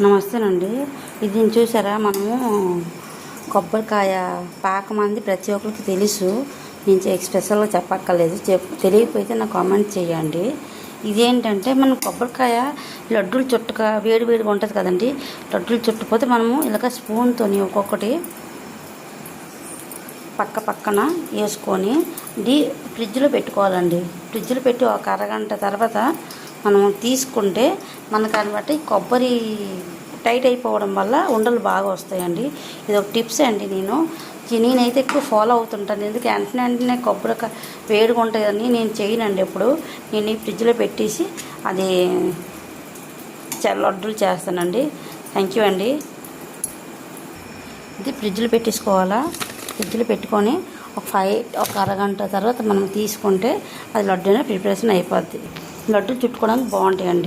నమస్తేనండి. ఇది చూసారా, మనము కొబ్బరికాయ పాకం అంది ప్రతి ఒక్కరికి తెలుసు. నేను స్పెషల్గా చెప్పక్కర్లేదు. తెలియకపోతే నాకు కామెంట్ చేయండి. ఇదేంటంటే మనం కొబ్బరికాయ లడ్డూలు చుట్టుగా వేడిగా ఉంటుంది కదండి. లడ్డూలు చుట్టుపోతే మనము ఇలాగ స్పూన్తో ఒక్కొక్కటి పక్కన వేసుకొని ఫ్రిడ్జ్లో పెట్టుకోవాలండి. ఫ్రిడ్జ్లో పెట్టి ఒక అరగంట తర్వాత మనం తీసుకుంటే మనకు బట్టి కొబ్బరి టైట్ అయిపోవడం వల్ల ఉండలు బాగా వస్తాయండి. ఇది ఒక టిప్స్ అండి. నేనైతే ఎక్కువ ఫాలో అవుతుంటాను. ఎందుకు వెంటనే కొబ్బరికాయ వేడిగా ఉంటుందని నేను చేయనండి. ఎప్పుడు నేను ఈ ఫ్రిడ్జ్లో పెట్టేసి అది లడ్డూలు చేస్తానండి. థ్యాంక్ యూ అండి. ఇది ఫ్రిడ్జ్లో పెట్టేసుకోవాలా. ఫ్రిడ్జ్లో పెట్టుకొని ఒక అరగంట తర్వాత మనం తీసుకుంటే అది లడ్డూనే ప్రిపరేషన్ అయిపోద్ది. లడ్డూలు చుట్టుకోవడానికి బాగుంటాయండి.